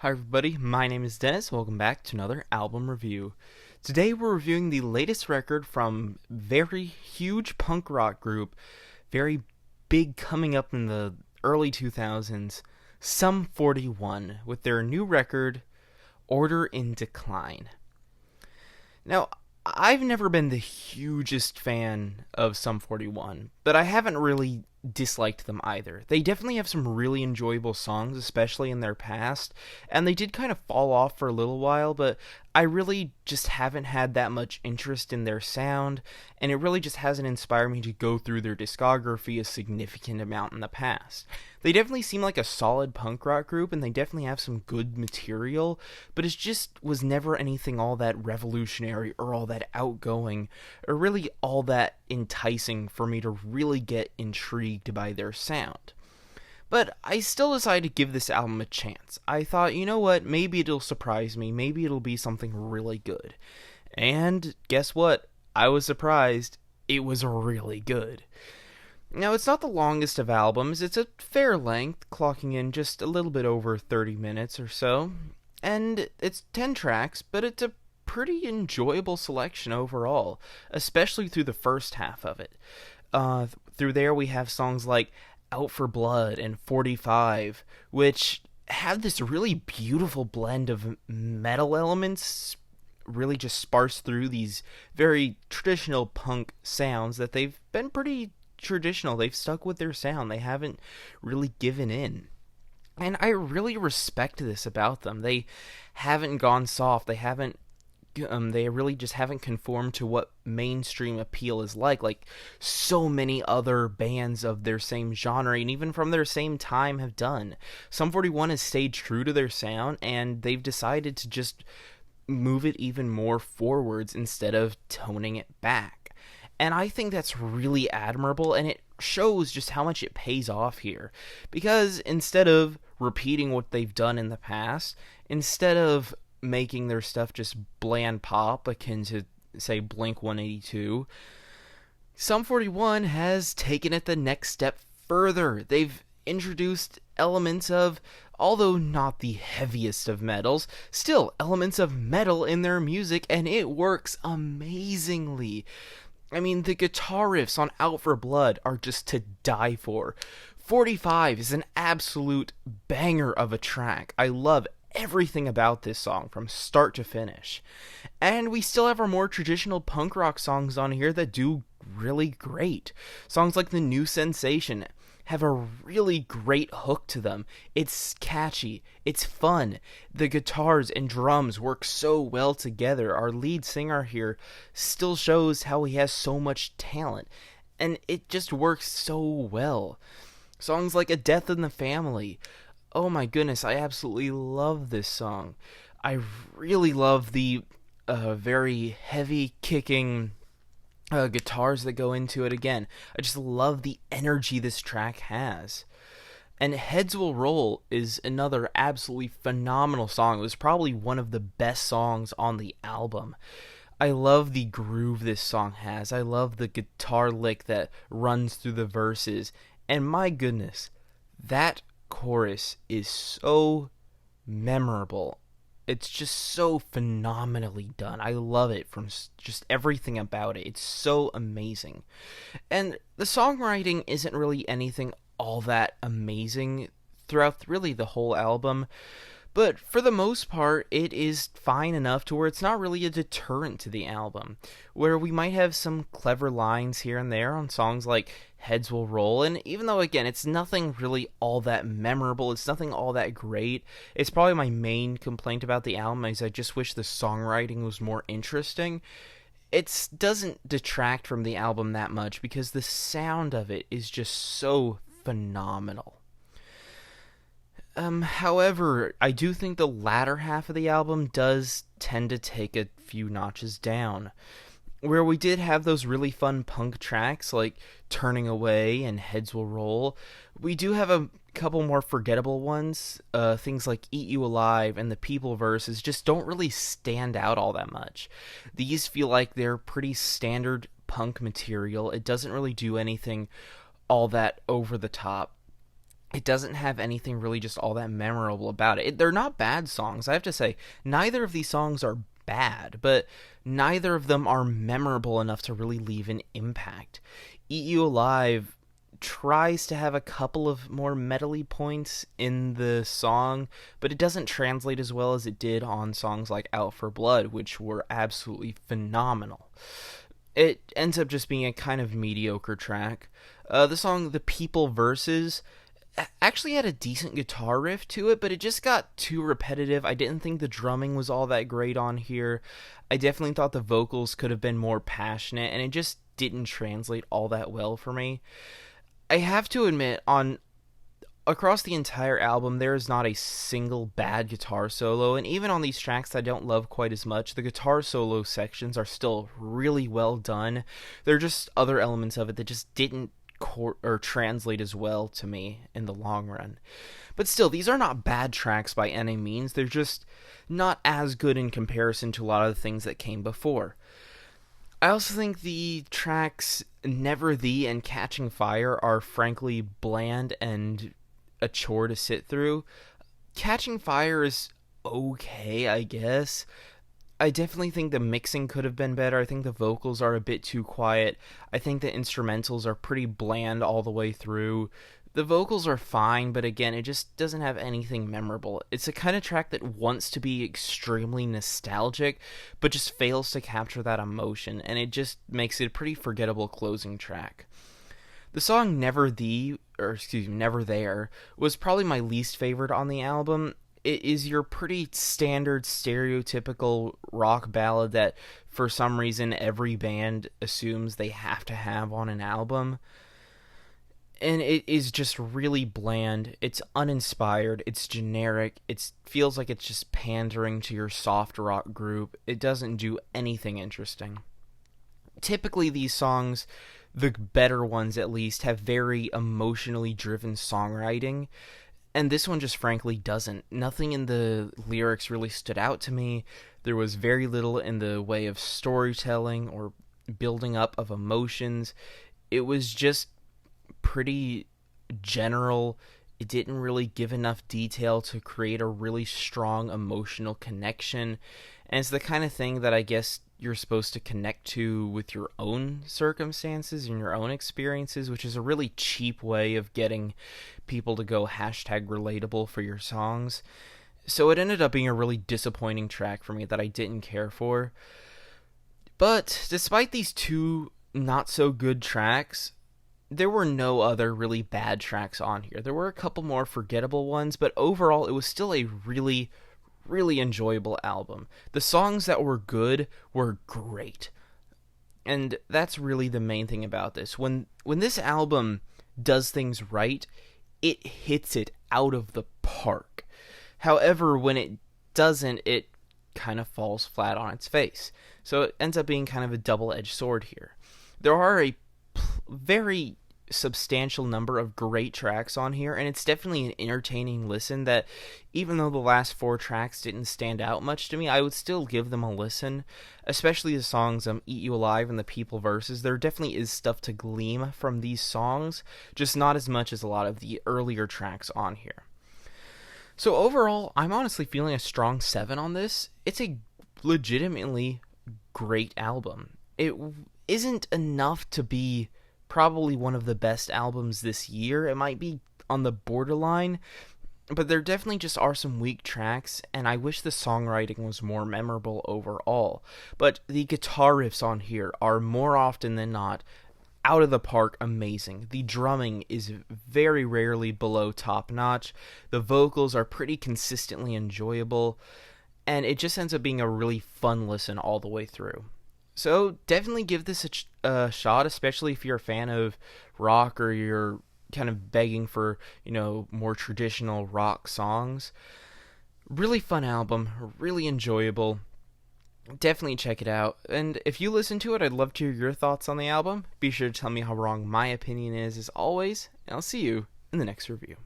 Hi everybody, my name is Dennis. Welcome back to another album review. Today we're reviewing the latest record from very huge punk rock group, very big coming up in the early 2000s, Sum 41, with their new record, Order in Decline. Now, I've never been the hugest fan of Sum 41, but I haven't really disliked them either. They definitely have some really enjoyable songs, especially in their past, and they did kind of fall off for a little while, but I really just haven't had that much interest in their sound, and it really just hasn't inspired me to go through their discography a significant amount in the past. They definitely seem like a solid punk rock group, and they definitely have some good material, but it just was never anything all that revolutionary or all that outgoing, or really all that enticing for me to really get intrigued by their sound. But I still decided to give this album a chance. I thought, you know what, maybe it'll surprise me, maybe it'll be something really good. And guess what? I was surprised. It was really good. Now, it's not the longest of albums, it's a fair length, clocking in just a little bit over 30 minutes or so. And it's 10 tracks, but it's a pretty enjoyable selection overall, especially through the first half of it. Through there we have songs like Out for Blood and 45, which have this really beautiful blend of metal elements, really just sparse through these very traditional punk sounds that they've been pretty traditional. They've stuck with their sound. They haven't really given in. And I really respect this about them. They haven't gone soft. They really just haven't conformed to what mainstream appeal is like so many other bands of their same genre and even from their same time have done. Sum 41 has stayed true to their sound, and they've decided to just move it even more forwards instead of toning it back. And I think that's really admirable, and it shows just how much it pays off here. Because instead of repeating what they've done in the past, instead of making their stuff just bland pop akin to, say, Blink-182, Sum 41 has taken it the next step further. They've introduced elements of, although not the heaviest of metals, still elements of metal in their music, and it works amazingly. I mean, the guitar riffs on Out for Blood are just to die for. 45 is an absolute banger of a track. I love everything about this song from start to finish. And we still have our more traditional punk rock songs on here that do really great. Songs like The New Sensation have a really great hook to them. It's catchy, it's fun. The guitars and drums work so well together. Our lead singer here still shows how he has so much talent, and it just works so well. Songs like A Death in the Family. Oh my goodness, I absolutely love this song. I really love the very heavy kicking guitars that go into it again. I just love the energy this track has. And Heads Will Roll is another absolutely phenomenal song. It was probably one of the best songs on the album. I love the groove this song has. I love the guitar lick that runs through the verses. And my goodness, that chorus is so memorable. It's just so phenomenally done. I love it from just everything about it. It's so amazing. And the songwriting isn't really anything all that amazing throughout really the whole album, but for the most part, it is fine enough to where it's not really a deterrent to the album, where we might have some clever lines here and there on songs like Heads Will Roll, and even though, again, it's nothing really all that memorable, it's nothing all that great, it's probably my main complaint about the album is I just wish the songwriting was more interesting. It doesn't detract from the album that much because the sound of it is just so phenomenal. However, I do think the latter half of the album does tend to take a few notches down. Where we did have those really fun punk tracks like Turning Away and Heads Will Roll, we do have a couple more forgettable ones. Things like Eat You Alive and the People verses just don't really stand out all that much. These feel like they're pretty standard punk material. It doesn't really do anything all that over the top. it doesn't have anything really just all that memorable about it. They're not bad songs. I have to say, neither of these songs are bad, but neither of them are memorable enough to really leave an impact. Eat You Alive tries to have a couple of more metally points in the song, but it doesn't translate as well as it did on songs like Out for Blood, which were absolutely phenomenal. It ends up just being a kind of mediocre track. The song The People Verses actually had a decent guitar riff to it, but it just got too repetitive. I didn't think the drumming was all that great on here. I definitely thought the vocals could have been more passionate, and it just didn't translate all that well for me. I have to admit, on across the entire album, there is not a single bad guitar solo, and even on these tracks that I don't love quite as much, the guitar solo sections are still really well done. There are just other elements of it that just didn't translate as well to me in the long run. But still, these are not bad tracks by any means. They're just not as good in comparison to a lot of the things that came before. I also think the tracks Never Thee and Catching Fire are frankly bland and a chore to sit through. Catching Fire is okay, I guess. I definitely think the mixing could have been better. I think the vocals are a bit too quiet. I think the instrumentals are pretty bland all the way through. The vocals are fine, but again, it just doesn't have anything memorable. It's a kind of track that wants to be extremely nostalgic, but just fails to capture that emotion, and it just makes it a pretty forgettable closing track. The song Never There was probably my least favorite on the album. It is your pretty standard stereotypical rock ballad that for some reason every band assumes they have to have on an album. And it is just really bland. It's uninspired. It's generic. It feels like it's just pandering to your soft rock group. It doesn't do anything interesting. Typically these songs, the better ones at least, have very emotionally driven songwriting. And this one just frankly doesn't. Nothing in the lyrics really stood out to me. There was very little in the way of storytelling or building up of emotions. It was just pretty general. It didn't really give enough detail to create a really strong emotional connection. And it's the kind of thing that I guess you're supposed to connect to with your own circumstances and your own experiences, which is a really cheap way of getting people to go #relatable for your songs. So it ended up being a really disappointing track for me that I didn't care for. But despite these two not so good tracks, there were no other really bad tracks on here. There were a couple more forgettable ones, but overall it was still a really enjoyable album. The songs that were good were great. And that's really the main thing about this. When this album does things right, it hits it out of the park. However, when it doesn't, it kind of falls flat on its face. So it ends up being kind of a double-edged sword here. There are a very substantial number of great tracks on here, and it's definitely an entertaining listen that, even though the last 4 tracks didn't stand out much to me, I would still give them a listen, especially the songs Eat You Alive and The People Verses. There definitely is stuff to glean from these songs, just not as much as a lot of the earlier tracks on here. So overall, I'm honestly feeling a strong 7 on this. It's a legitimately great album. It isn't enough to be probably one of the best albums this year. It might be on the borderline, but there definitely just are some weak tracks, and I wish the songwriting was more memorable overall. But the guitar riffs on here are more often than not out of the park amazing. The drumming is very rarely below top notch. The vocals are pretty consistently enjoyable, and it just ends up being a really fun listen all the way through. So definitely give this a shot, especially if you're a fan of rock or you're kind of begging for, more traditional rock songs. Really fun album, really enjoyable. Definitely check it out. And if you listen to it, I'd love to hear your thoughts on the album. Be sure to tell me how wrong my opinion is as always, and I'll see you in the next review.